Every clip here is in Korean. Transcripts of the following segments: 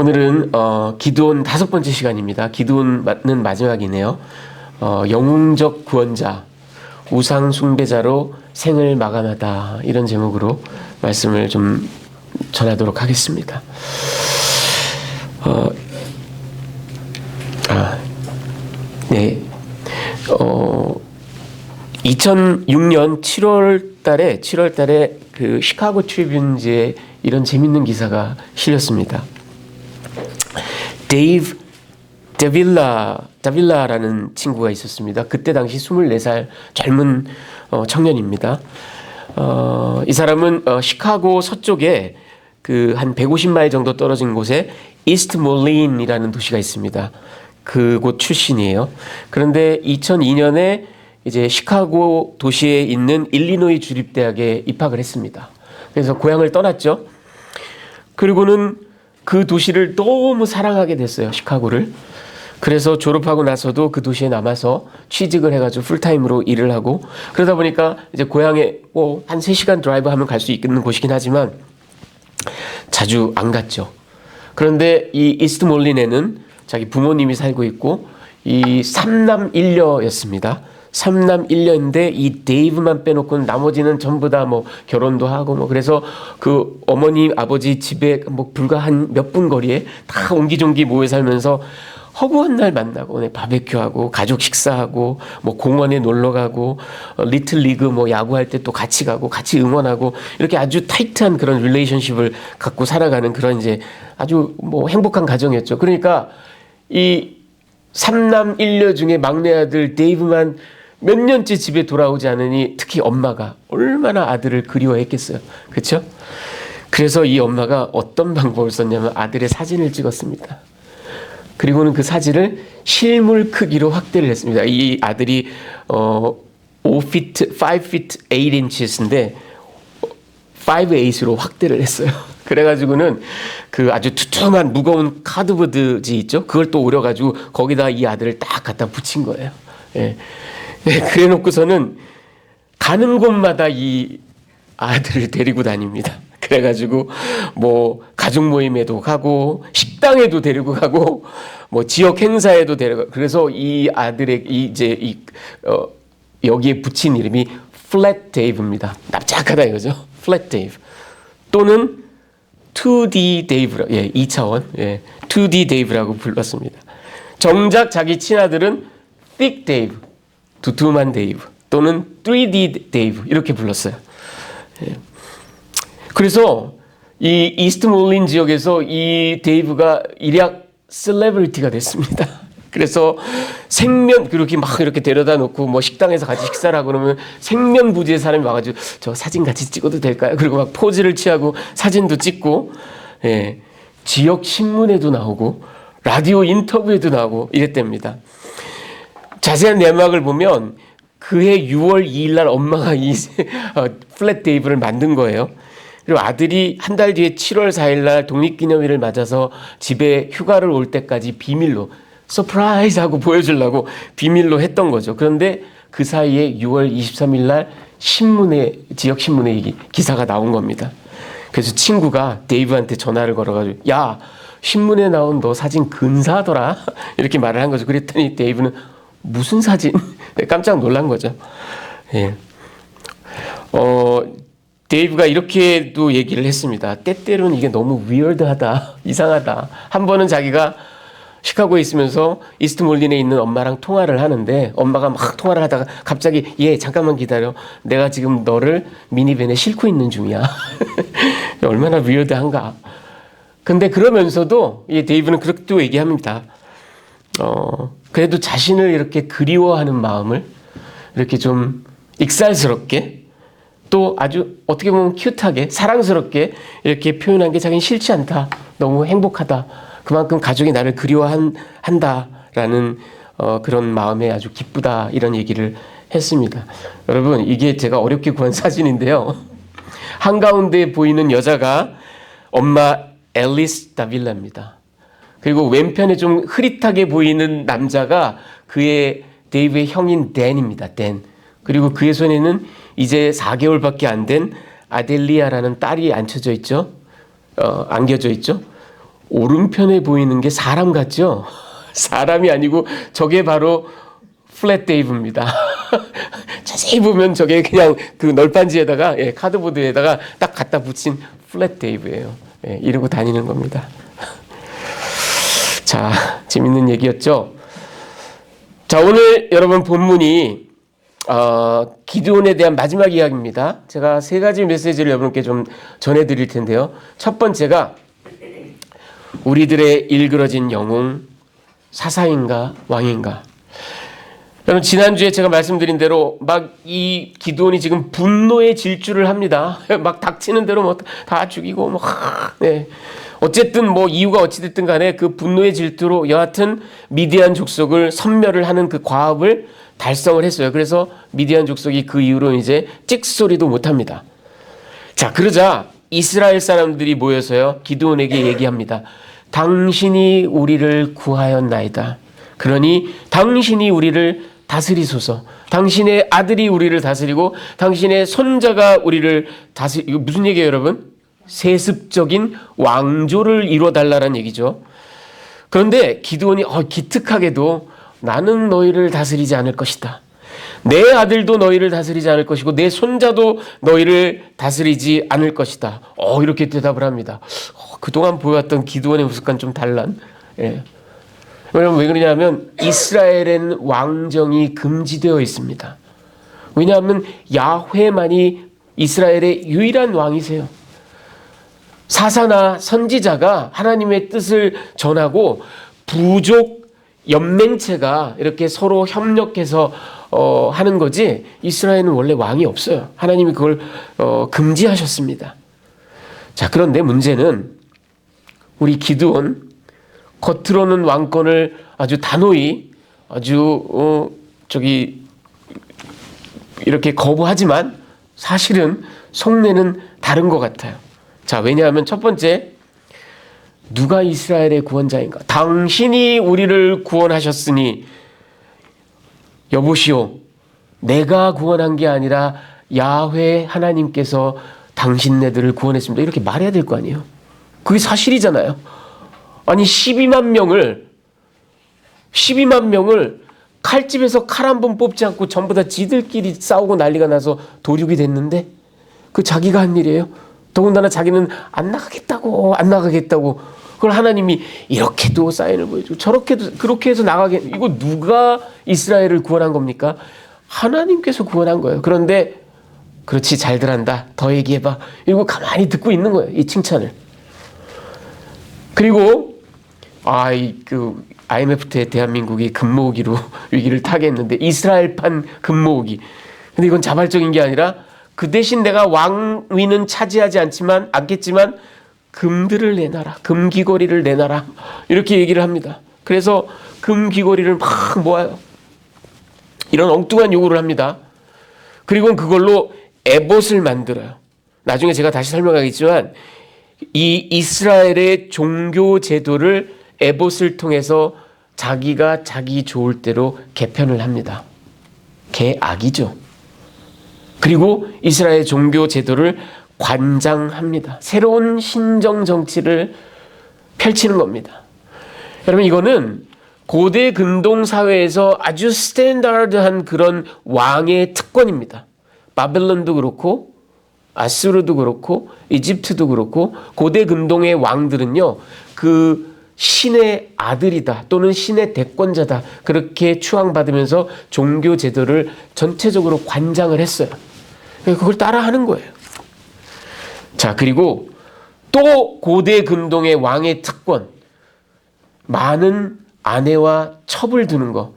오늘은 기드온 5번째 시간입니다. 기드온은 마지막이네요. 영웅적 구원자, 우상 숭배자로 생을 마감하다, 이런 제목으로 말씀을 좀 전하도록 하겠습니다. 2006년 7월 달에 그 시카고 트리뷴지에 이런 재밌는 기사가 실렸습니다. 데이브 다빌라라는 친구가 있었습니다. 그때 당시 24살 젊은 청년입니다. 이 사람은 시카고 서쪽에 그 한 150마일 정도 떨어진 곳에 이스트 몰린이라는 도시가 있습니다. 그곳 출신이에요. 그런데 2002년에 이제 시카고 도시에 있는 일리노이 주립대학에 입학을 했습니다. 그래서 고향을 떠났죠. 그리고는 그 도시를 너무 사랑하게 됐어요, 시카고를. 그래서 졸업하고 나서도 그 도시에 남아서 취직을 해가지고 풀타임으로 일을 하고, 그러다 보니까 이제 고향에 뭐 한 3시간 드라이브 하면 갈 수 있는 곳이긴 하지만 자주 안 갔죠. 그런데 이 이스트 몰린에는 자기 부모님이 살고 있고, 이 3남 1녀였습니다. 3남 1녀인데 이 데이브만 빼놓고는 나머지는 전부 다 뭐 결혼도 하고 뭐, 그래서 그 어머니 아버지 집에 뭐 불과 한 몇 분 거리에 다 옹기종기 모여 살면서 허구한 날 만나고 바베큐하고 가족 식사하고 뭐 공원에 놀러 가고 리틀 리그 뭐 야구할 때 또 같이 가고 같이 응원하고, 이렇게 아주 타이트한 그런 릴레이션십을 갖고 살아가는 그런 이제 아주 뭐 행복한 가정이었죠. 그러니까 이 3남 1녀 중에 막내 아들 데이브만 몇 년째 집에 돌아오지 않으니 특히 엄마가 얼마나 아들을 그리워했겠어요. 그렇죠? 그래서 이 엄마가 어떤 방법을 썼냐면 아들의 사진을 찍었습니다. 그리고는 그 사진을 실물 크기로 확대를 했습니다. 이 아들이 5feet 8inch인데 5/8으로 확대를 했어요. 그래가지고는 그 아주 두툼한 무거운 카드보드지 있죠? 그걸 또 오려가지고 거기다 이 아들을 딱 갖다 붙인 거예요. 예. 그래 놓고서는 가는 곳마다 이 아들을 데리고 다닙니다. 그래가지고 뭐 가족 모임에도 가고 식당에도 데리고 가고 뭐 지역 행사에도 데려가. 그래서 이 아들의 여기에 붙인 이름이 플랫 데이브입니다. 납작하다 이거죠. 플랫 데이브 또는 2D 데이브라, 2차원, 2D 데이브라고 불렀습니다. 정작 자기 친아들은 thick 데이브, 두툼한 데이브 또는 3D 데이브 이렇게 불렀어요. 그래서 이 이스트 몰린 지역에서 이 데이브가 일약 셀레브리티가 됐습니다. 그래서 그렇게 막 이렇게 데려다 놓고 뭐 식당에서 같이 식사를 하고 그러면 생면부지의 사람이 와가지고 저 사진 같이 찍어도 될까요? 그리고 막 포즈를 취하고 사진도 찍고, 지역 신문에도 나오고 라디오 인터뷰에도 나오고 이랬답니다. 자세한 내막을 보면 그해 6월 2일 날 엄마가 이 플랫 데이브를 만든 거예요. 그리고 아들이 한 달 뒤에 7월 4일 날 독립기념일을 맞아서 집에 휴가를 올 때까지 비밀로 서프라이즈 하고 보여주려고 비밀로 했던 거죠. 그런데 그 사이에 6월 23일 날 지역 신문에 이 기사가 나온 겁니다. 그래서 친구가 데이브한테 전화를 걸어가지고 야, 신문에 나온 너 사진 근사하더라 이렇게 말을 한 거죠. 그랬더니 데이브는 무슨 사진? 깜짝 놀란 거죠. 예. 데이브가 이렇게도 얘기를 했습니다. 때때로는 이게 너무 위얼드하다, 이상하다. 한 번은 자기가 시카고에 있으면서 이스트 몰린에 있는 엄마랑 통화를 하는데 엄마가 막 통화를 하다가 갑자기 잠깐만 기다려. 내가 지금 너를 미니밴에 싣고 있는 중이야. 얼마나 위얼드한가. 근데 그러면서도 데이브는 그렇게 또 얘기합니다. 그래도 자신을 이렇게 그리워하는 마음을 이렇게 좀 익살스럽게 또 아주 어떻게 보면 큐트하게 사랑스럽게 이렇게 표현한 게 자기는 싫지 않다. 너무 행복하다. 그만큼 가족이 나를 그리워한다라는 그런 마음에 아주 기쁘다, 이런 얘기를 했습니다. 여러분, 이게 제가 어렵게 구한 사진인데요. 한가운데 보이는 여자가 엄마 앨리스 다빌라입니다. 그리고 왼편에 좀 흐릿하게 보이는 남자가 데이브의 형인 댄입니다. 댄. 그리고 그의 손에는 이제 4개월밖에 안 된 아델리아라는 딸이 안겨져 있죠. 오른편에 보이는 게 사람 같죠? 사람이 아니고 저게 바로 플랫 데이브입니다. 자세히 보면 저게 그냥 그 널빤지에다가 카드보드에다가 딱 갖다 붙인 플랫 데이브예요. 이러고 다니는 겁니다. 자, 재밌는 얘기였죠? 자, 오늘 여러분 본문이 기드온에 대한 마지막 이야기입니다. 제가 세 가지 메시지를 여러분께 좀 전해드릴 텐데요. 첫 번째가 우리들의 일그러진 영웅, 사사인가 왕인가. 여러분 지난주에 제가 말씀드린 대로 막 이 기드온이 지금 분노의 질주를 합니다. 막 닥치는 대로 뭐 다 죽이고 뭐 네. 어쨌든 뭐 이유가 어찌됐든 간에 그 분노의 질투로 여하튼 미디안 족속을 섬멸을 하는 그 과업을 달성을 했어요. 그래서 미디안 족속이 그 이후로 이제 찍소리도 못합니다. 자, 그러자 이스라엘 사람들이 모여서요 기드온에게 얘기합니다. 당신이 우리를 구하였나이다. 그러니 당신이 우리를 다스리소서. 당신의 아들이 우리를 다스리고 당신의 손자가 우리를 이거 무슨 얘기예요, 여러분? 세습적인 왕조를 이뤄달라는 얘기죠. 그런데 기드온이 기특하게도 나는 너희를 다스리지 않을 것이다. 내 아들도 너희를 다스리지 않을 것이고 내 손자도 너희를 다스리지 않을 것이다. 이렇게 대답을 합니다. 그동안 보여왔던 기드온의 모습과는 좀 달란. 왜냐하면 왜 그러냐면 이스라엘에는 왕정이 금지되어 있습니다. 왜냐하면 야훼만이 이스라엘의 유일한 왕이세요. 사사나 선지자가 하나님의 뜻을 전하고 부족 연맹체가 이렇게 서로 협력해서 하는 거지 이스라엘은 원래 왕이 없어요. 하나님이 그걸 금지하셨습니다. 자, 그런데 문제는 우리 기드온 겉으로는 왕권을 아주 단호히 이렇게 거부하지만 사실은 속내는 다른 것 같아요. 자, 왜냐하면 첫 번째, 누가 이스라엘의 구원자인가? 당신이 우리를 구원하셨으니 여보시오, 내가 구원한 게 아니라 야훼 하나님께서 당신네들을 구원했습니다. 이렇게 말해야 될 거 아니에요. 그게 사실이잖아요. 아니 12만 명을 칼집에서 칼 한 번 뽑지 않고 전부 다 지들끼리 싸우고 난리가 나서 도륙이 됐는데 그 자기가 한 일이에요. 더군다나 자기는 안 나가겠다고 그걸 하나님이 이렇게도 사인을 보여주고 저렇게도 그렇게 해서 이거 누가 이스라엘을 구원한 겁니까? 하나님께서 구원한 거예요. 그런데 그렇지 잘들 한다. 더 얘기해봐. 이러고 가만히 듣고 있는 거예요. 이 칭찬을. 그리고 IMF 때 대한민국이 금모으기로 위기를 타겠는데 이스라엘판 금모으기. 근데 이건 자발적인 게 아니라 그 대신 내가 왕위는 차지하지 않겠지만 금들을 내놔라. 금귀걸이를 내놔라. 이렇게 얘기를 합니다. 그래서 금귀걸이를 막 모아요. 이런 엉뚱한 요구를 합니다. 그리고 그걸로 에봇을 만들어요. 나중에 제가 다시 설명하겠지만 이 이스라엘의 종교 제도를 에봇을 통해서 자기가 자기 좋을 대로 개편을 합니다. 개악이죠. 그리고 이스라엘 종교 제도를 관장합니다. 새로운 신정 정치를 펼치는 겁니다. 여러분 이거는 고대 근동 사회에서 아주 스탠다드한 그런 왕의 특권입니다. 바벨론도 그렇고 아수르도 그렇고 이집트도 그렇고 고대 근동의 왕들은요 그 신의 아들이다 또는 신의 대권자다 그렇게 추앙받으면서 종교 제도를 전체적으로 관장을 했어요. 그걸 따라하는 거예요. 자, 그리고 또 고대 근동의 왕의 특권, 많은 아내와 첩을 두는 거,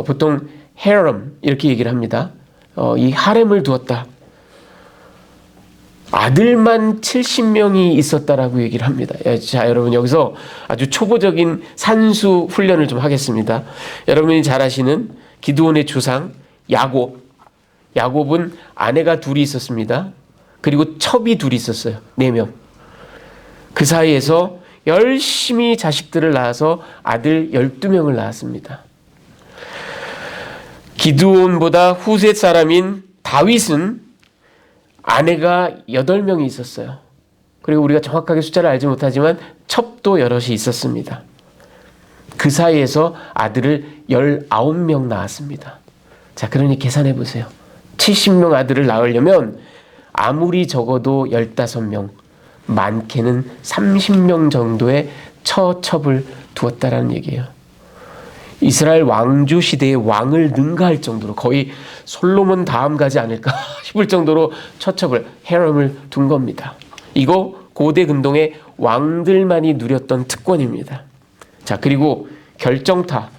보통 헤럼 이렇게 얘기를 합니다. 이 하렘을 두었다. 아들만 70명이 있었다라고 얘기를 합니다. 자, 여러분 여기서 아주 초보적인 산수 훈련을 좀 하겠습니다. 여러분이 잘 아시는 기드온의 조상 야곱은 아내가 둘이 있었습니다. 그리고 첩이 둘이 있었어요. 4명. 그 사이에서 열심히 자식들을 낳아서 아들 12명을 낳았습니다. 기드온보다 후셋 사람인 다윗은 아내가 8명이 있었어요. 그리고 우리가 정확하게 숫자를 알지 못하지만 첩도 여럿이 있었습니다. 그 사이에서 아들을 19명 낳았습니다. 자, 그러니 계산해 보세요. 70명 아들을 낳으려면 아무리 적어도 15명, 많게는 30명 정도의 처첩을 두었다라는 얘기예요. 이스라엘 왕조 시대의 왕을 능가할 정도로 거의 솔로몬 다음 가지 않을까 싶을 정도로 처첩을, 헤럼을 둔 겁니다. 이거 고대 근동의 왕들만이 누렸던 특권입니다. 자, 그리고 결정타.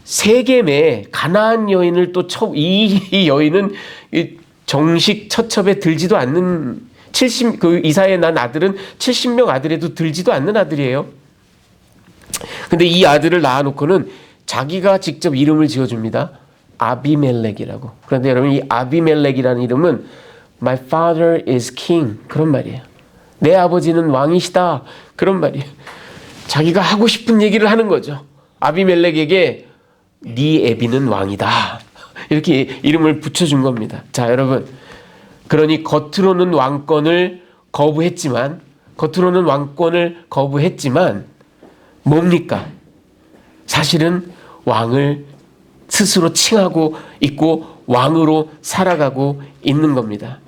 세겜에 가나안 여인을 또 이 여인은 정식 처첩에 들지도 않는 그 이사에 난 아들은 70명 아들에도 들지도 않는 아들이에요. 근데 이 아들을 낳아놓고는 자기가 직접 이름을 지어줍니다. 아비멜렉이라고. 그런데 여러분, 이 아비멜렉이라는 이름은 My father is king, 그런 말이에요. 내 아버지는 왕이시다, 그런 말이에요. 자기가 하고 싶은 얘기를 하는 거죠. 아비멜렉에게 네 애비는 왕이다, 이렇게 이름을 붙여준 겁니다. 자, 여러분, 그러니 겉으로는 왕권을 거부했지만 뭡니까? 사실은 왕을 스스로 칭하고 있고 왕으로 살아가고 있는 겁니다.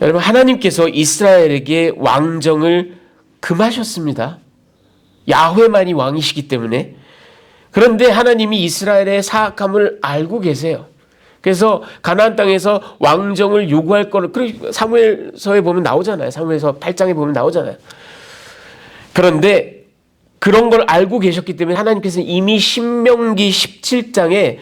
여러분, 하나님께서 이스라엘에게 왕정을 금하셨습니다. 야훼만이 왕이시기 때문에. 그런데 하나님이 이스라엘의 사악함을 알고 계세요. 그래서 가나안 땅에서 왕정을 요구할 거를, 사무엘서에 보면 나오잖아요. 사무엘서 8장에 보면 나오잖아요. 그런데 그런 걸 알고 계셨기 때문에 하나님께서 이미 신명기 17장에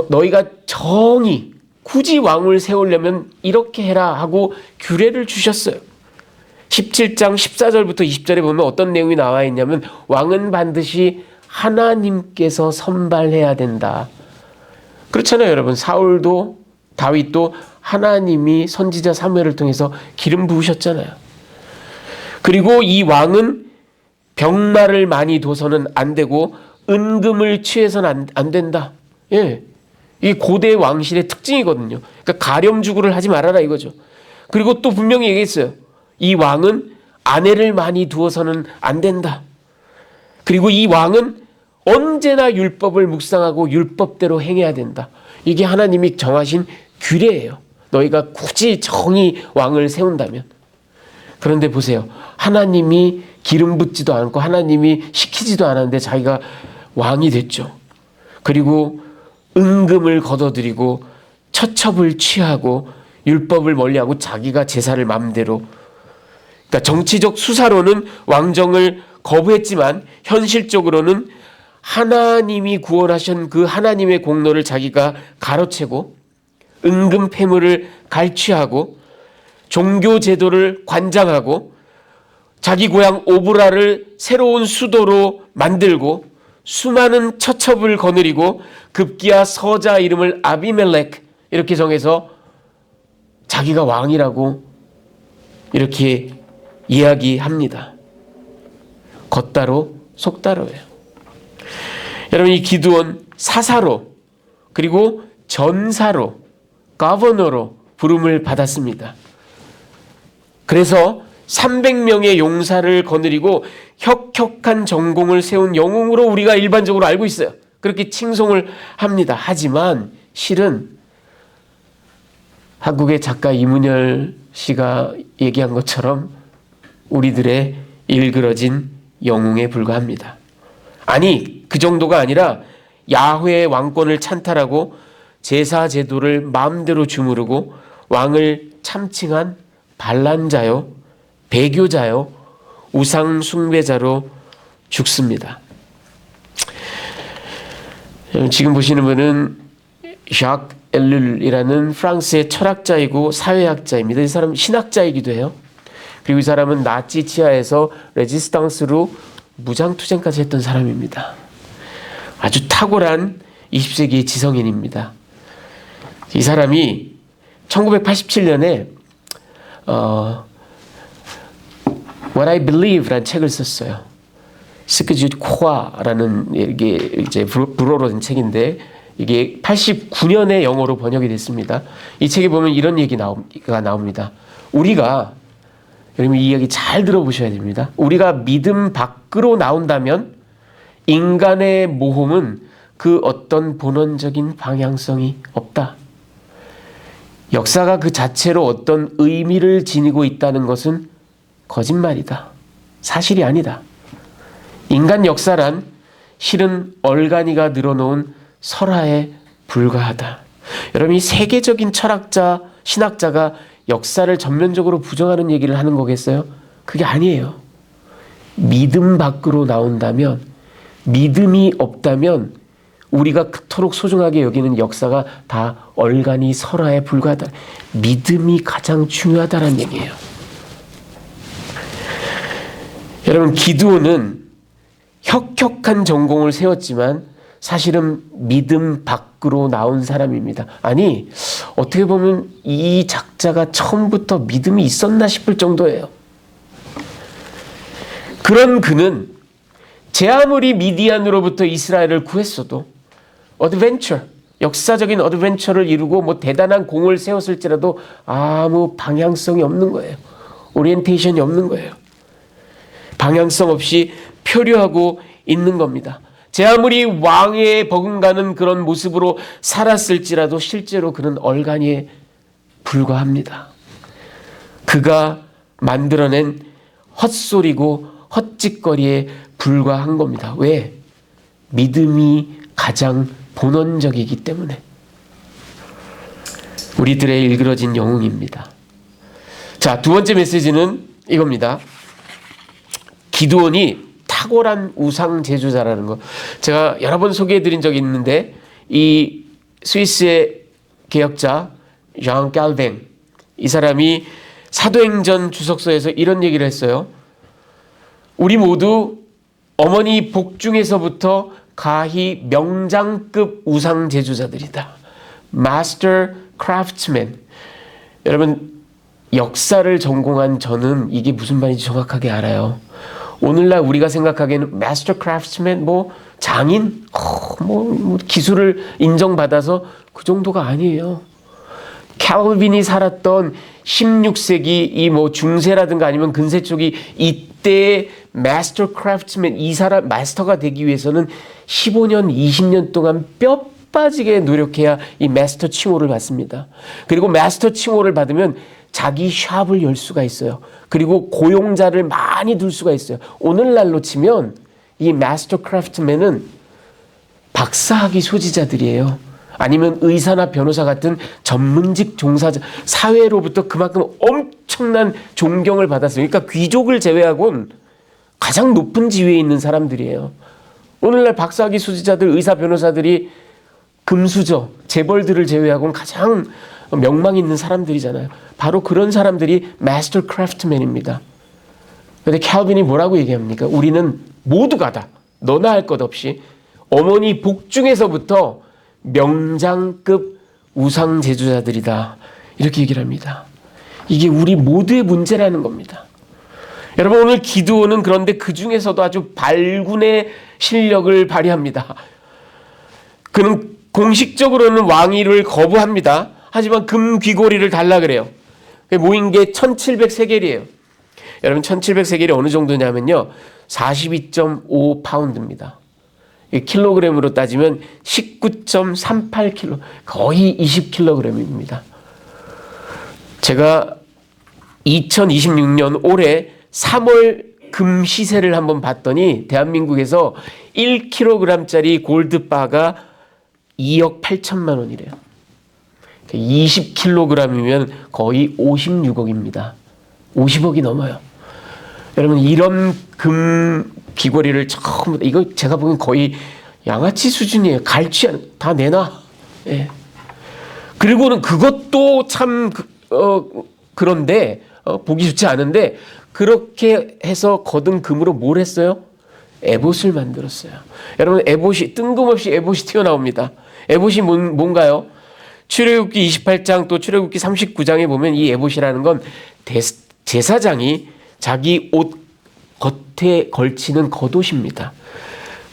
너희가 정의, 굳이 왕을 세우려면 이렇게 해라 하고 규례를 주셨어요. 17장 14절부터 20절에 보면 어떤 내용이 나와 있냐면 왕은 반드시 하나님께서 선발해야 된다. 그렇잖아요, 여러분. 사울도 다윗도 하나님이 선지자 사무엘을 통해서 기름 부으셨잖아요. 그리고 이 왕은 병마를 많이 둬서는 안 되고 은금을 취해서는 안 된다. 예, 이 고대 왕실의 특징이거든요. 그러니까 가렴주구를 하지 말아라 이거죠. 그리고 또 분명히 얘기했어요. 이 왕은 아내를 많이 두어서는 안 된다. 그리고 이 왕은 언제나 율법을 묵상하고 율법대로 행해야 된다. 이게 하나님이 정하신 규례예요. 너희가 굳이 정의 왕을 세운다면. 그런데 보세요. 하나님이 기름 붓지도 않고 하나님이 시키지도 않았는데 자기가 왕이 됐죠. 그리고 은금을 걷어들이고 처첩을 취하고 율법을 멀리하고 자기가 제사를 마음대로. 그러니까 정치적 수사로는 왕정을 거부했지만 현실적으로는 하나님이 구원하신 그 하나님의 공로를 자기가 가로채고 은금 패물을 갈취하고 종교 제도를 관장하고 자기 고향 오브라를 새로운 수도로 만들고 수많은 처첩을 거느리고 급기야 서자 이름을 아비멜렉 이렇게 정해서 자기가 왕이라고 이렇게 이야기합니다. 겉다로 속다로예요. 여러분, 이 기드온 사사로 그리고 전사로 거버너로 부름을 받았습니다. 그래서 300명의 용사를 거느리고 혁혁한 전공을 세운 영웅으로 우리가 일반적으로 알고 있어요. 그렇게 칭송을 합니다. 하지만 실은 한국의 작가 이문열 씨가 얘기한 것처럼 우리들의 일그러진 영웅에 불과합니다. 아니, 그 정도가 아니라 야훼의 왕권을 찬탈하고 제사 제도를 마음대로 주무르고 왕을 참칭한 반란자요, 배교자요, 우상 숭배자로 죽습니다. 지금 보시는 분은 ዣ크 엘룰이라는 프랑스의 철학자이고 사회학자입니다. 이 사람은 신학자이기도 해요. 그리고 이 사람은 나치 치하에서 레지스탕스로 무장투쟁까지 했던 사람입니다. 아주 탁월한 20세기의 지성인입니다. 이 사람이 1987년에 What I Believe라는 책을 썼어요. 스크주 코아라는 이게 이제 불어로 된 책인데 이게 89년에 영어로 번역이 됐습니다. 이 책에 보면 이런 얘기가 나옵니다. 우리가 여러분 이 이야기 잘 들어보셔야 됩니다. 우리가 믿음 밖으로 나온다면 인간의 모험은 그 어떤 본원적인 방향성이 없다. 역사가 그 자체로 어떤 의미를 지니고 있다는 것은 거짓말이다. 사실이 아니다. 인간 역사란 실은 얼간이가 늘어놓은 설화에 불과하다. 여러분 이 세계적인 철학자, 신학자가 역사를 전면적으로 부정하는 얘기를 하는 거겠어요? 그게 아니에요. 믿음 밖으로 나온다면, 믿음이 없다면 우리가 그토록 소중하게 여기는 역사가 다 얼간이 설화에 불과하다. 믿음이 가장 중요하다는 얘기예요. 여러분 기드온은 혁혁한 전공을 세웠지만 사실은 믿음 밖으로 나온 사람입니다. 아니 어떻게 보면 이 작자가 처음부터 믿음이 있었나 싶을 정도예요. 그런 그는 제 아무리 미디안으로부터 이스라엘을 구했어도 어드벤처, 역사적인 어드벤처를 이루고 뭐 대단한 공을 세웠을지라도 아무 방향성이 없는 거예요. 오리엔테이션이 없는 거예요. 방향성 없이 표류하고 있는 겁니다. 제 아무리 왕에 버금가는 그런 모습으로 살았을지라도 실제로 그는 얼간이에 불과합니다. 그가 만들어낸 헛소리고 헛짓거리에 불과한 겁니다. 왜? 믿음이 가장 본원적이기 때문에. 우리들의 일그러진 영웅입니다. 자, 두 번째 메시지는 이겁니다. 기드온이 탁월한 우상 제조자라는 거. 제가 여러 번 소개해드린 적이 있는데 이 스위스의 개혁자 장 깔뱅, 이 사람이 사도행전 주석서에서 이런 얘기를 했어요. 우리 모두 어머니 복 중에서부터 가히 명장급 우상 제조자들이다. Master Craftsman. 여러분 역사를 전공한 저는 이게 무슨 말인지 정확하게 알아요. 오늘날 우리가 생각하기에는 Master Craftsman, 뭐 장인, 뭐 기술을 인정받아서 그 정도가 아니에요. 칼빈이 살았던 16세기 이 뭐 중세라든가 아니면 근세 쪽이 이때의 마스터 크래프트맨, 이 사람 마스터가 되기 위해서는 15년, 20년 동안 뼈 빠지게 노력해야 이 마스터 칭호를 받습니다. 그리고 마스터 칭호를 받으면 자기 샵을 열 수가 있어요. 그리고 고용자를 많이 둘 수가 있어요. 오늘날로 치면 이 마스터 크래프트맨은 박사학위 소지자들이에요. 아니면 의사나 변호사 같은 전문직 종사자, 사회로부터 그만큼 엄청난 존경을 받았어요. 그러니까 귀족을 제외하고는 가장 높은 지위에 있는 사람들이에요. 오늘날 박사학위 소지자들, 의사, 변호사들이 금수저, 재벌들을 제외하고는 가장 명망 있는 사람들이잖아요. 바로 그런 사람들이 마스터 크래프트맨입니다. 그런데 칼빈이 뭐라고 얘기합니까? 우리는 모두가 다 너나 할 것 없이 어머니 복 중에서부터 명장급 우상 제조자들이다. 이렇게 얘기를 합니다. 이게 우리 모두의 문제라는 겁니다. 여러분 오늘 기드온은 그런데 그 중에서도 아주 발군의 실력을 발휘합니다. 그는 공식적으로는 왕위를 거부합니다. 하지만 금 귀고리를 달라 그래요. 모인 게 1700세겔이에요. 여러분 1700세겔이 어느 정도냐면요. 42.5파운드입니다. 킬로그램으로 따지면 19.38kg, 거의 20kg입니다. 제가 2026년 올해 3월 금 시세를 한번 봤더니 대한민국에서 1kg짜리 골드바가 2억 8천만 원이래요. 20kg이면 거의 56억입니다. 50억이 넘어요. 여러분 이런 금 귀걸이를 처음, 이거 제가 보기엔 거의 양아치 수준이에요. 갈취 다 내놔. 예. 그리고는 그것도 참 그런데 보기 좋지 않은데 그렇게 해서 거둔 금으로 뭘 했어요? 에봇을 만들었어요. 여러분 에봇이 뜬금없이 에봇이 튀어나옵니다. 에봇이 뭔가요? 출애굽기 28장 또 출애굽기 39장에 보면 이 에봇이라는 건 제사장이 자기 옷 겉에 걸치는 겉옷입니다.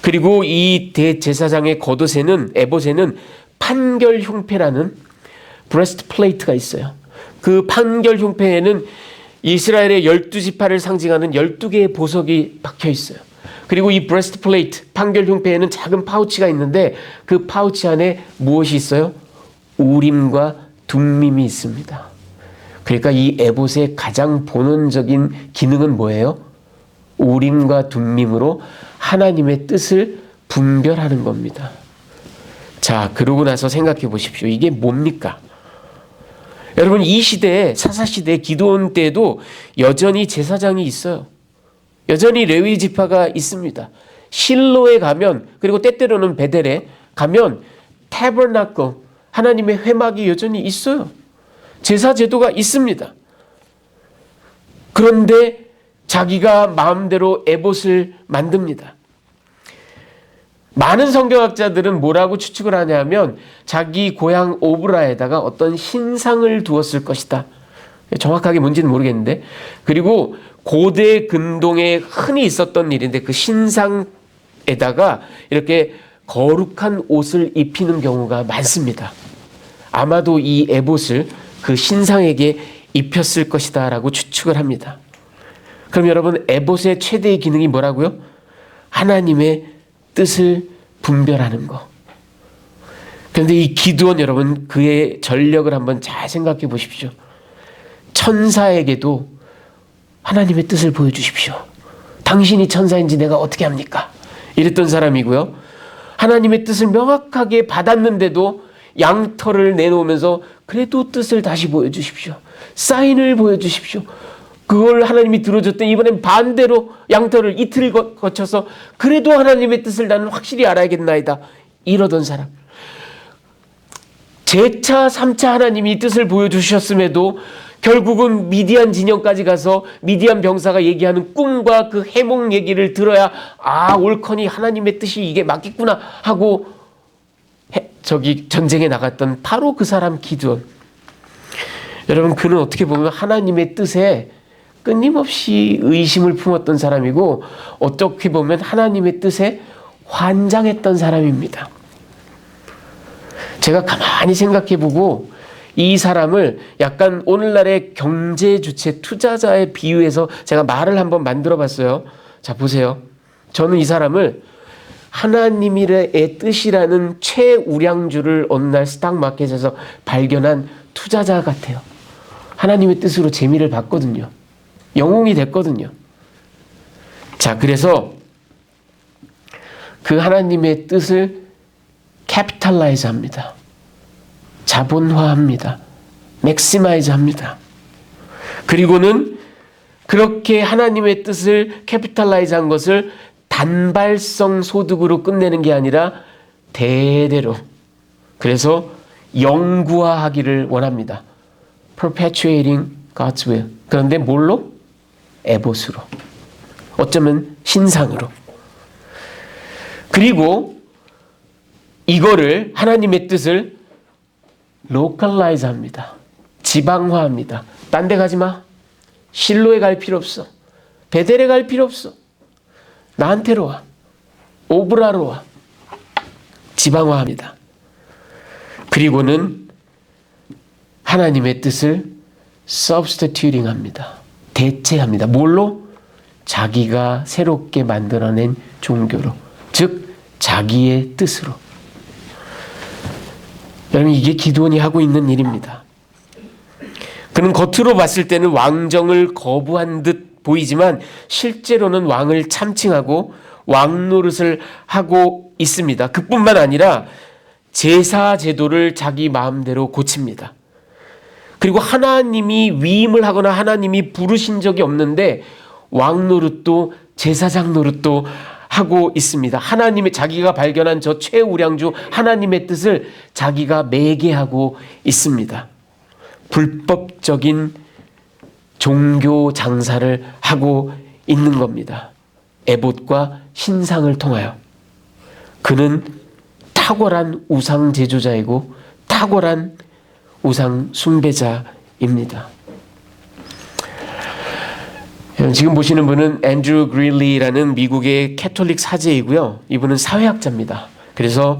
그리고 이 대제사장의 겉옷에는 에봇에는 판결 흉패라는 브레스트 플레이트가 있어요. 그 판결 흉패에는 이스라엘의 12지파를 상징하는 12개의 보석이 박혀 있어요. 그리고 이 브레스트 플레이트, 판결 흉패에는 작은 파우치가 있는데 그 파우치 안에 무엇이 있어요? 우림과 둠밈이 있습니다. 그러니까 이 에봇의 가장 본원적인 기능은 뭐예요? 우림과 둠밈으로 하나님의 뜻을 분별하는 겁니다. 자, 그러고 나서 생각해 보십시오. 이게 뭡니까? 여러분, 이 시대에, 사사시대 기드온 때에도 여전히 제사장이 있어요. 여전히 레위 지파가 있습니다. 실로에 가면, 그리고 때때로는 베델에 가면 타버나클, 하나님의 회막이 여전히 있어요. 제사 제도가 있습니다. 그런데 자기가 마음대로 에봇을 만듭니다. 많은 성경학자들은 뭐라고 추측을 하냐면 자기 고향 오브라에다가 어떤 신상을 두었을 것이다. 정확하게 뭔지는 모르겠는데, 그리고 고대 근동에 흔히 있었던 일인데 그 신상에다가 이렇게 거룩한 옷을 입히는 경우가 많습니다. 아마도 이 에봇을 그 신상에게 입혔을 것이다 라고 추측을 합니다. 그럼 여러분, 에봇의 최대의 기능이 뭐라고요? 하나님의 뜻을 분별하는 거. 그런데 이 기드온, 여러분, 그의 전력을 한번 잘 생각해 보십시오. 천사에게도 하나님의 뜻을 보여주십시오. 당신이 천사인지 내가 어떻게 합니까? 이랬던 사람이고요. 하나님의 뜻을 명확하게 받았는데도 양털을 내놓으면서 그래도 뜻을 다시 보여주십시오. 사인을 보여주십시오. 그걸 하나님이 들어줬더니 이번엔 반대로 양털을 이틀 거쳐서 그래도 하나님의 뜻을 나는 확실히 알아야겠나이다. 이러던 사람. 제차 3차 하나님이 뜻을 보여주셨음에도 결국은 미디안 진영까지 가서 미디안 병사가 얘기하는 꿈과 그 해몽 얘기를 들어야 옳거니 하나님의 뜻이 이게 맞겠구나 하고 전쟁에 나갔던 바로 그 사람 기드온. 여러분, 그는 어떻게 보면 하나님의 뜻에 끊임없이 의심을 품었던 사람이고 어떻게 보면 하나님의 뜻에 환장했던 사람입니다. 제가 가만히 생각해보고 이 사람을 약간 오늘날의 경제 주체 투자자에 비유해서 제가 말을 한번 만들어 봤어요. 자, 보세요. 저는 이 사람을 하나님의 뜻이라는 최우량주를 어느 날 스탁마켓에서 발견한 투자자 같아요. 하나님의 뜻으로 재미를 봤거든요. 영웅이 됐거든요. 자, 그래서 그 하나님의 뜻을 캐피탈라이즈 합니다. 자본화합니다. 맥시마이즈 합니다. 그리고는 그렇게 하나님의 뜻을 캐피탈라이즈 한 것을 단발성 소득으로 끝내는 게 아니라 대대로, 그래서 영구화하기를 원합니다. Perpetuating God's will. 그런데 뭘로? 에봇으로. 어쩌면 신상으로. 그리고 이거를, 하나님의 뜻을 localize 합니다. 지방화합니다. 딴 데 가지 마. 실로에 갈 필요 없어. 베델에 갈 필요 없어. 나한테로 와. 오브라로 와. 지방화합니다. 그리고는 하나님의 뜻을 substituting 합니다. 대체합니다. 뭘로? 자기가 새롭게 만들어낸 종교로. 즉 자기의 뜻으로. 여러분, 이게 기드온이 하고 있는 일입니다. 그는 겉으로 봤을 때는 왕정을 거부한 듯 보이지만 실제로는 왕을 참칭하고 왕 노릇을 하고 있습니다. 그뿐만 아니라 제사 제도를 자기 마음대로 고칩니다. 그리고 하나님이 위임을 하거나 하나님이 부르신 적이 없는데 왕 노릇도 제사장 노릇도 하고 있습니다. 하나님의, 자기가 발견한 저 최우량주 하나님의 뜻을 자기가 매개하고 있습니다. 불법적인 종교 장사를 하고 있는 겁니다. 에봇과 신상을 통하여. 그는 탁월한 우상 제조자이고 탁월한 우상 숭배자입니다. 지금 보시는 분은 앤드루 그릴리라는 미국의 캐톨릭 사제이고요. 이분은 사회학자입니다. 그래서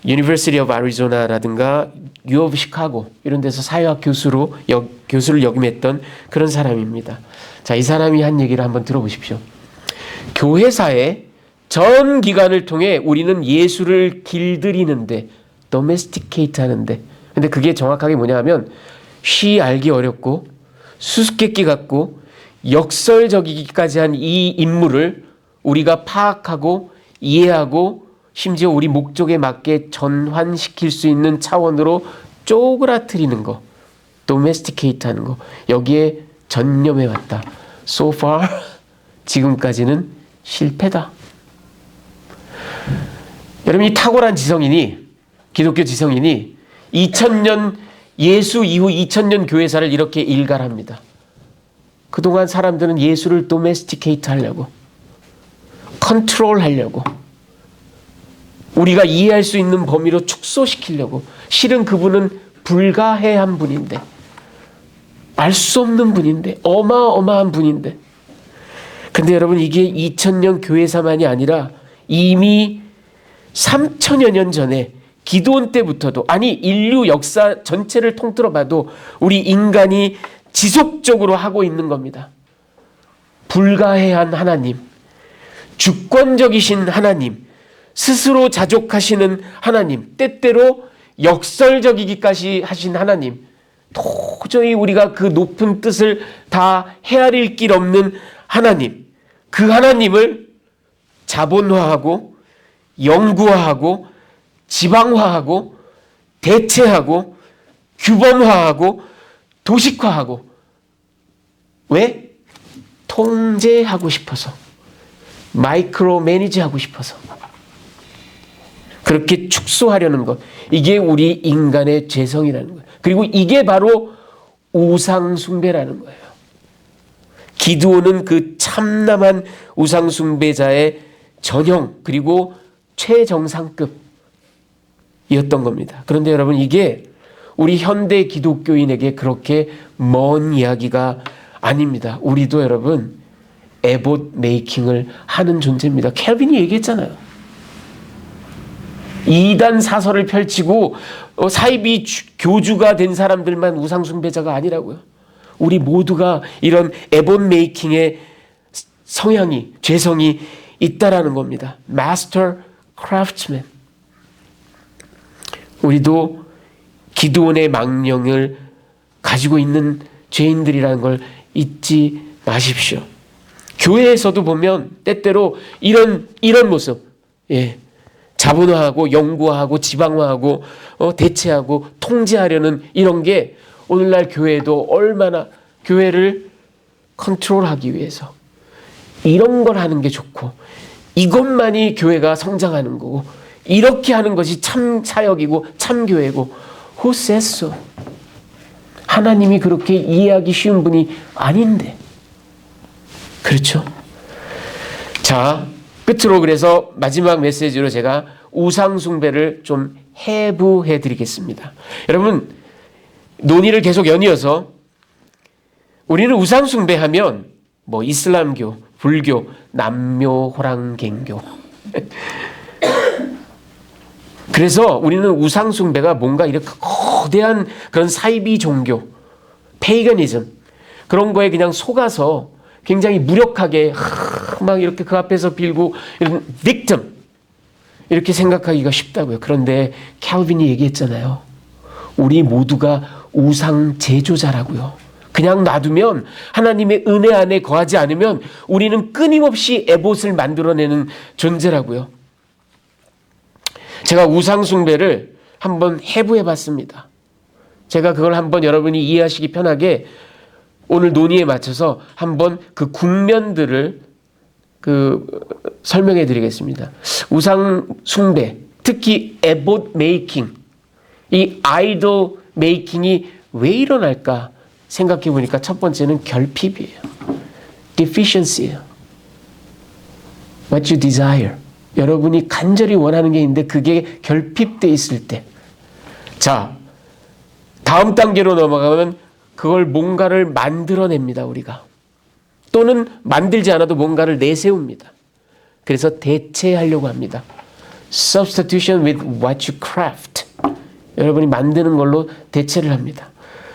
University of Arizona라든가 U of Chicago 이런 데서 사회학 교수로 교수를 역임했던 그런 사람입니다. 자, 이 사람이 한 얘기를 한번 들어보십시오. 교회사의 전 기간을 통해 우리는 예수를 길들이는데, domesticate 하는데, 근데 그게 정확하게 뭐냐 하면 알기 어렵고 수수께끼 같고 역설적이기까지 한 이 인물을 우리가 파악하고 이해하고 심지어 우리 목적에 맞게 전환시킬 수 있는 차원으로 쪼그라뜨리는 거, domesticate 하는 거, 여기에 전념해 왔다. So far 지금까지는 실패다. 여러분, 이 탁월한 지성인이, 기독교 지성인이 2000년 예수 이후 2000년 교회사를 이렇게 일갈합니다. 그동안 사람들은 예수를 domesticate 하려고, 컨트롤 하려고, 우리가 이해할 수 있는 범위로 축소시키려고. 실은 그분은 불가해한 분인데, 알 수 없는 분인데, 어마어마한 분인데. 근데 여러분, 이게 2000년 교회사만이 아니라 이미 3000여 년 전에 기드온 때부터도, 아니 인류 역사 전체를 통틀어 봐도 우리 인간이 지속적으로 하고 있는 겁니다. 불가해한 하나님, 주권적이신 하나님, 스스로 자족하시는 하나님, 때때로 역설적이기까지 하신 하나님, 도저히 우리가 그 높은 뜻을 다 헤아릴 길 없는 하나님, 그 하나님을 자본화하고 영구화하고 지방화하고 대체하고 규범화하고 도식화하고, 왜? 통제하고 싶어서, 마이크로 매니지하고 싶어서 그렇게 축소하려는 것, 이게 우리 인간의 죄성이라는 거예요. 그리고 이게 바로 우상숭배라는 거예요. 기드온은 그 참남한 우상숭배자의 전형, 그리고 최정상급이었던 겁니다. 그런데 여러분, 이게 우리 현대 기독교인에게 그렇게 먼 이야기가 아닙니다. 우리도 여러분 에봇 메이킹을 하는 존재입니다. 켈빈이 얘기했잖아요. 이단 사설을 펼치고 사이비 교주가 된 사람들만 우상숭배자가 아니라고요. 우리 모두가 이런 에봇 메이킹의 성향이, 죄성이 있다라는 겁니다. 마스터 크래프트맨. 우리도 기드온의 망령을 가지고 있는 죄인들이라는 걸 잊지 마십시오. 교회에서도 보면 때때로 이런 모습, 자본화하고 영구화하고 지방화하고 대체하고 통제하려는 이런 게 오늘날 교회도 얼마나, 교회를 컨트롤하기 위해서 이런 걸 하는 게 좋고, 이것만이 교회가 성장하는 거고, 이렇게 하는 것이 참 사역이고 참 교회고. Who says so? 하나님이 그렇게 이해하기 쉬운 분이 아닌데. 그렇죠? 자, 끝으로 그래서 마지막 메시지로 제가 우상숭배를 좀 해부해 드리겠습니다. 여러분, 논의를 계속 연이어서 우리는 우상숭배하면 뭐 이슬람교, 불교, 남묘호랑갱교 그래서 우리는 우상숭배가 뭔가 이렇게 거대한 그런 사이비 종교, 페이거니즘, 그런 거에 그냥 속아서 굉장히 무력하게 막 이렇게 그 앞에서 빌고 이런 빅점, 이렇게 생각하기가 쉽다고요. 그런데 캘빈이 얘기했잖아요. 우리 모두가 우상 제조자라고요. 그냥 놔두면, 하나님의 은혜 안에 거하지 않으면 우리는 끊임없이 에봇을 만들어내는 존재라고요. 제가 우상숭배를 한번 해부해 봤습니다. 제가 그걸 한번 여러분이 이해하시기 편하게 오늘 논의에 맞춰서 한번 그 국면들을 설명해 드리겠습니다. 우상숭배, 특히 에봇 메이킹, 이 아이돌 메이킹이 왜 일어날까 생각해 보니까 첫 번째는 결핍이에요. deficiency예요. What you desire. 여러분이 간절히 원하는 게 있는데 그게 결핍돼 있을 때. 자, 다음 단계로 넘어가면 그걸 뭔가를 만들어냅니다, 우리가. 또는 만들지 않아도 뭔가를 내세웁니다. 그래서 대체하려고 합니다. Substitution with what you craft. 여러분이 만드는 걸로 대체를 합니다.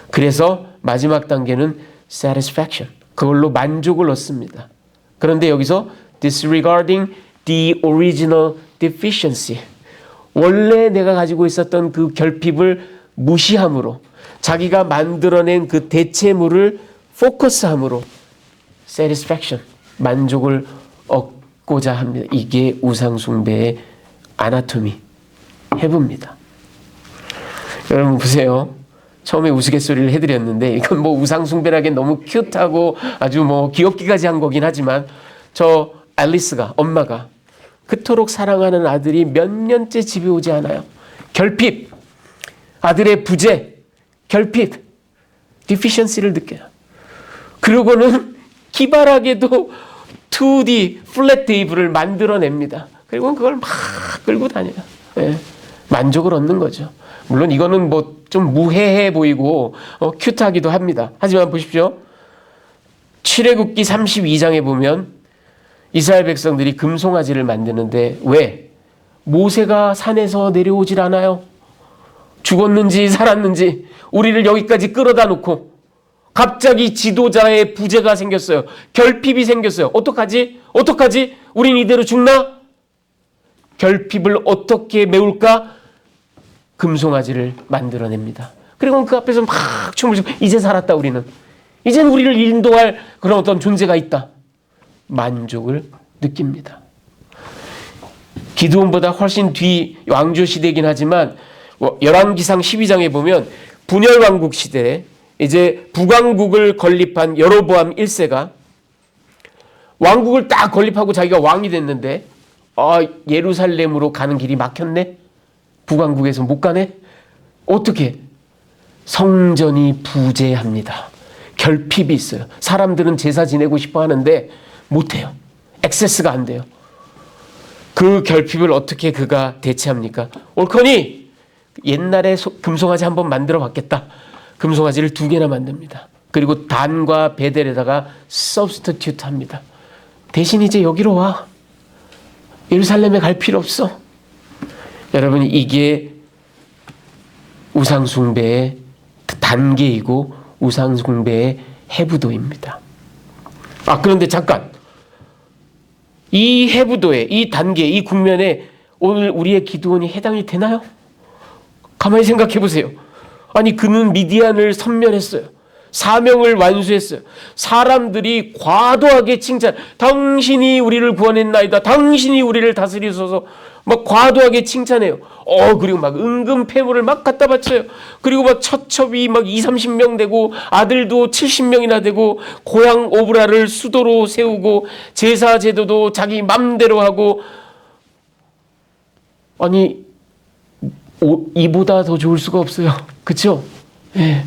그래서 마지막 단계는 satisfaction. 그걸로 만족을 얻습니다. 그런데 여기서 disregarding the original deficiency. 원래 내가 가지고 있었던 그 결핍을 무시함으로 자기가 만들어낸 그 대체물을 포커스함으로 satisfaction, 만족을 얻고자 합니다. 이게 우상숭배의 아나토미, 해부입니다. 여러분 보세요. 처음에 우스갯소리를 해드렸는데 이건 뭐 우상숭배라기엔 너무 큐트하고 아주 뭐 귀엽기까지 한 거긴 하지만 저 앨리스가, 엄마가 그토록 사랑하는 아들이 몇 년째 집에 오지 않아요. 결핍, 아들의 부재, 결핍, deficiency를 느껴요. 그러고는 기발하게도 2D 플랫 테이블을 만들어냅니다. 그리고 그걸 막 끌고 다녀요. 네. 만족을 얻는 거죠. 물론 이거는 뭐 좀 무해해 보이고 큐트하기도 합니다. 하지만 보십시오. 출애굽기 32장에 보면 이스라엘 백성들이 금송아지를 만드는데 왜? 모세가 산에서 내려오질 않아요. 죽었는지 살았는지 우리를 여기까지 끌어다 놓고 갑자기 지도자의 부재가 생겼어요. 결핍이 생겼어요. 어떡하지? 어떡하지? 우린 이대로 죽나? 결핍을 어떻게 메울까? 금송아지를 만들어냅니다. 그리고 그 앞에서 막 춤을 추고 이제 살았다 우리는. 이제는 우리를 인도할 그런 어떤 존재가 있다. 만족을 느낍니다. 기드온보다 훨씬 뒤 왕조 시대이긴 하지만 열왕기상 12장에 보면 분열왕국 시대에 이제 북왕국을 건립한 여로보암 1세가 왕국을 딱 건립하고 자기가 왕이 됐는데 예루살렘으로 가는 길이 막혔네? 북왕국에서 못 가네? 어떻게? 성전이 부재합니다. 결핍이 있어요. 사람들은 제사 지내고 싶어 하는데 못해요. 액세스가 안 돼요. 그 결핍을 어떻게 그가 대체합니까? 옳거니 옛날에 금송아지 한번 만들어 봤겠다. 금송아지를 2개나 만듭니다. 그리고 단과 베델에다가 substitute 합니다. 대신 이제 여기로 와. 예루살렘에 갈 필요 없어. 여러분 이게 우상숭배의 단계이고 우상숭배의 해부도입니다. 그런데 잠깐 이 해부도에 이 단계 이 국면에 오늘 우리의 기드온이 해당이 되나요? 가만히 생각해 보세요. 아니 그는 미디안을 섬멸했어요. 사명을 완수했어요. 사람들이 과도하게 칭찬. 당신이 우리를 구원했나이다. 당신이 우리를 다스리소서. 막 과도하게 칭찬해요. 그리고 막 은금 폐물을 막 갖다 바쳐요. 그리고 막 처첩이 막 20-30명 되고 아들도 70명이나 되고 고향 오브라를 수도로 세우고 제사 제도도 자기 맘대로 하고 아니 이보다 더 좋을 수가 없어요. 그렇죠? 예.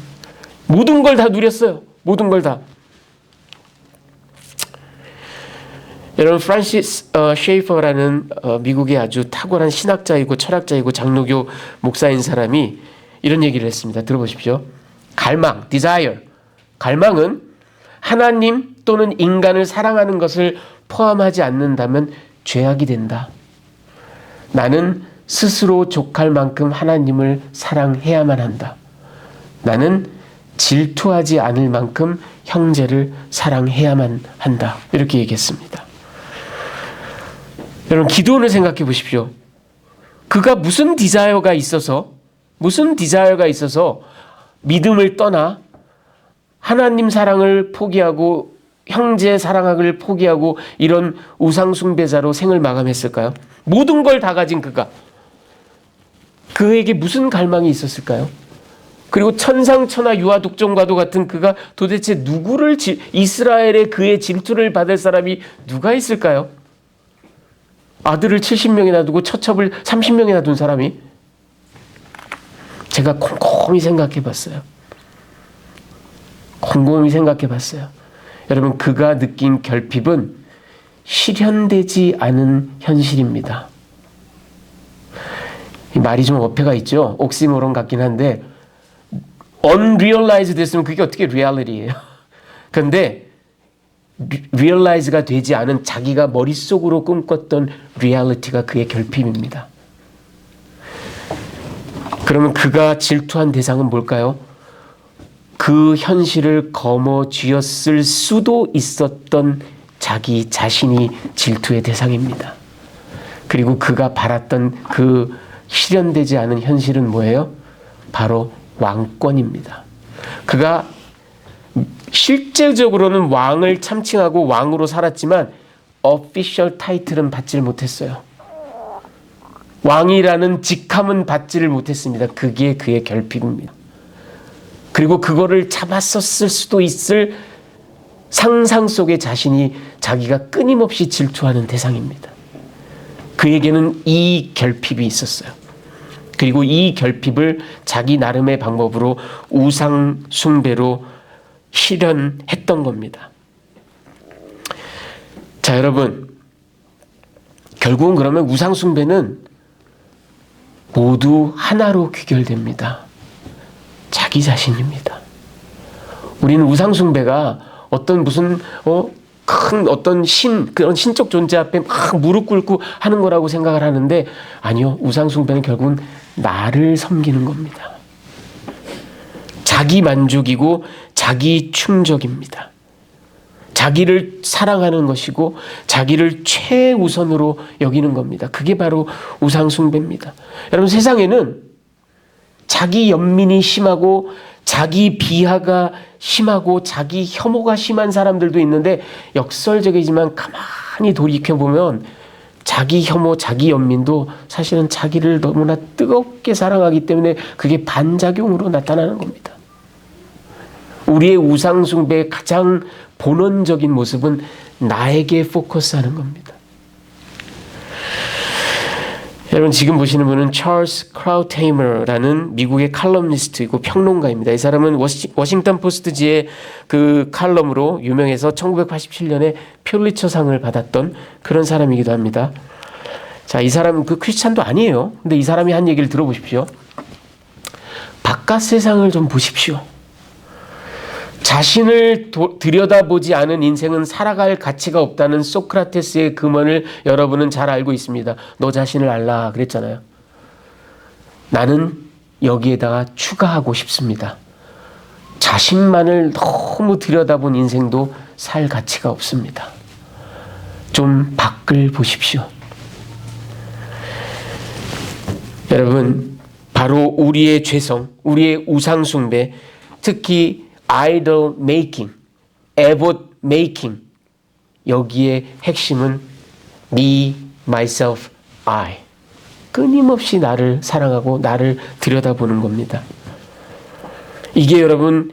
모든 걸 다 누렸어요. 모든 걸 다. 여러분 프란시스 셰이퍼라는 미국의 아주 탁월한 신학자이고 철학자이고 장로교 목사인 사람이 이런 얘기를 했습니다. 들어보십시오. 갈망, desire. 갈망은 하나님 또는 인간을 사랑하는 것을 포함하지 않는다면 죄악이 된다. 나는 스스로 족할 만큼 하나님을 사랑해야만 한다. 나는 질투하지 않을 만큼 형제를 사랑해야만 한다. 이렇게 얘기했습니다. 여러분 기드온을 생각해 보십시오. 그가 무슨 디자이어가 있어서 믿음을 떠나 하나님 사랑을 포기하고 형제 사랑을 포기하고 이런 우상 숭배자로 생을 마감했을까요? 모든 걸 다 가진 그에게 무슨 갈망이 있었을까요? 그리고 천상천하 유아독존과도 같은 그가 도대체 누구를 이스라엘의 그의 질투를 받을 사람이 누가 있을까요? 아들을 70명이나 두고 처첩을 30명이나 둔 사람이? 제가 곰곰이 생각해 봤어요. 여러분 그가 느낀 결핍은 실현되지 않은 현실입니다. 이 말이 좀 어폐가 있죠. 옥시모론 같긴 한데 unrealized 됐으면 그게 어떻게 reality예요. 그런데 realize가 되지 않은 자기가 머릿속으로 꿈꿨던 reality가 그의 결핍입니다. 그러면 그가 질투한 대상은 뭘까요? 그 현실을 거머쥐었을 수도 있었던 자기 자신이 질투의 대상입니다. 그리고 그가 바랐던 그 실현되지 않은 현실은 뭐예요? 바로 왕권입니다. 그가 실제적으로는 왕을 참칭하고 왕으로 살았지만 official 타이틀은 받지를 못했어요. 왕이라는 직함은 받지를 못했습니다. 그게 그의 결핍입니다. 그리고 그거를 잡았었을 수도 있을 상상 속의 자신이 자기가 끊임없이 질투하는 대상입니다. 그에게는 이 결핍이 있었어요. 그리고 이 결핍을 자기 나름의 방법으로 우상 숭배로 실현했던 겁니다. 자, 여러분, 결국은 그러면 우상 숭배는 모두 하나로 귀결됩니다. 자기 자신입니다. 우리는 우상 숭배가 어떤 무슨 큰 어떤 그런 신적 존재 앞에 막 무릎 꿇고 하는 거라고 생각을 하는데, 아니요, 우상 숭배는 결국은 나를 섬기는 겁니다. 자기 만족이고 자기 충족입니다. 자기를 사랑하는 것이고 자기를 최우선으로 여기는 겁니다. 그게 바로 우상 숭배입니다. 여러분, 세상에는 자기 연민이 심하고 자기 비하가 심하고 자기 혐오가 심한 사람들도 있는데, 역설적이지만 가만히 돌이켜보면 자기 혐오, 자기 연민도 사실은 자기를 너무나 뜨겁게 사랑하기 때문에 그게 반작용으로 나타나는 겁니다. 우리의 우상 숭배의 가장 본원적인 모습은 나에게 포커스하는 겁니다. 여러분, 지금 보시는 분은 찰스 크라우테이머라는 미국의 칼럼니스트이고 평론가입니다. 이 사람은 워싱턴 포스트지의 그 칼럼으로 유명해서 1987년에 퓰리처상을 받았던 그런 사람이기도 합니다. 자, 이 사람은 그 크리스찬도 아니에요. 근데 이 사람이 한 얘기를 들어보십시오. 바깥 세상을 좀 보십시오. 자신을 들여다보지 않은 인생은 살아갈 가치가 없다는 소크라테스의 금언을 여러분은 잘 알고 있습니다. 너 자신을 알라 그랬잖아요. 나는 여기에다가 추가하고 싶습니다. 자신만을 너무 들여다본 인생도 살 가치가 없습니다. 좀 밖을 보십시오. 여러분, 바로 우리의 죄성, 우리의 우상 숭배, 특히 idol making, 에봇 making, 여기에 핵심은 me, myself, I. 끊임없이 나를 사랑하고 나를 들여다보는 겁니다. 이게 여러분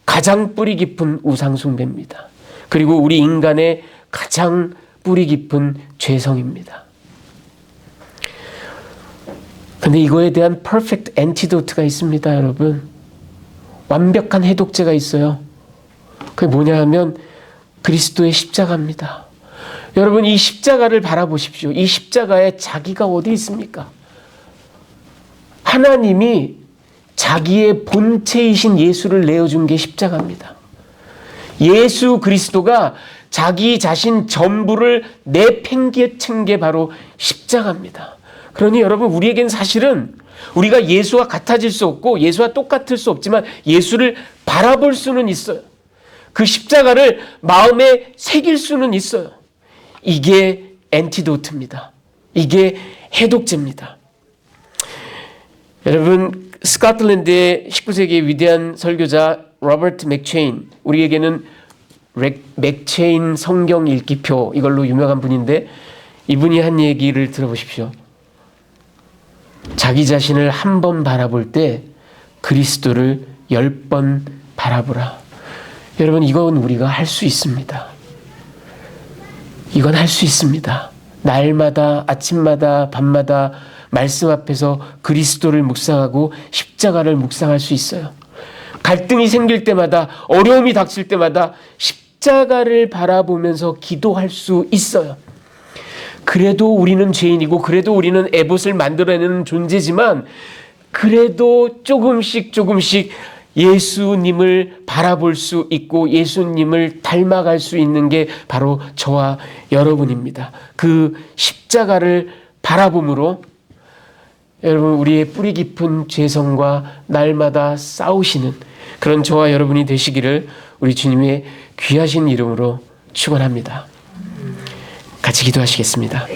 가장 뿌리 깊은 우상 숭배입니다. 그리고 우리 인간의 가장 뿌리 깊은 죄성입니다. 근데 이거에 대한 perfect antidote가 있습니다, 여러분. 완벽한 해독제가 있어요. 그게 뭐냐 하면 그리스도의 십자가입니다. 여러분, 이 십자가를 바라보십시오. 이 십자가에 자기가 어디 있습니까? 하나님이 자기의 본체이신 예수를 내어준 게 십자가입니다. 예수 그리스도가 자기 자신 전부를 내팽개친 게 바로 십자가입니다. 그러니 여러분, 우리에겐 사실은 우리가 예수와 같아질 수 없고 예수와 똑같을 수 없지만 예수를 바라볼 수는 있어요. 그 십자가를 마음에 새길 수는 있어요. 이게 엔티도트입니다. 이게 해독제입니다. 여러분, 스코틀랜드의 19세기의 위대한 설교자 로버트 맥체인, 우리에게는 맥체인 성경 읽기표 이걸로 유명한 분인데, 이분이 한 얘기를 들어보십시오. 자기 자신을 한 번 바라볼 때 그리스도를 10번 바라보라. 여러분, 이건 우리가 할 수 있습니다. 이건 할 수 있습니다. 날마다, 아침마다, 밤마다 말씀 앞에서 그리스도를 묵상하고 십자가를 묵상할 수 있어요. 갈등이 생길 때마다, 어려움이 닥칠 때마다 십자가를 바라보면서 기도할 수 있어요. 그래도 우리는 죄인이고 그래도 우리는 에봇을 만들어내는 존재지만 그래도 조금씩 예수님을 바라볼 수 있고 예수님을 닮아갈 수 있는 게 바로 저와 여러분입니다. 그 십자가를 바라봄으로 여러분, 우리의 뿌리 깊은 죄성과 날마다 싸우시는 그런 저와 여러분이 되시기를 우리 주님의 귀하신 이름으로 축원합니다. 같이 기도하시겠습니다.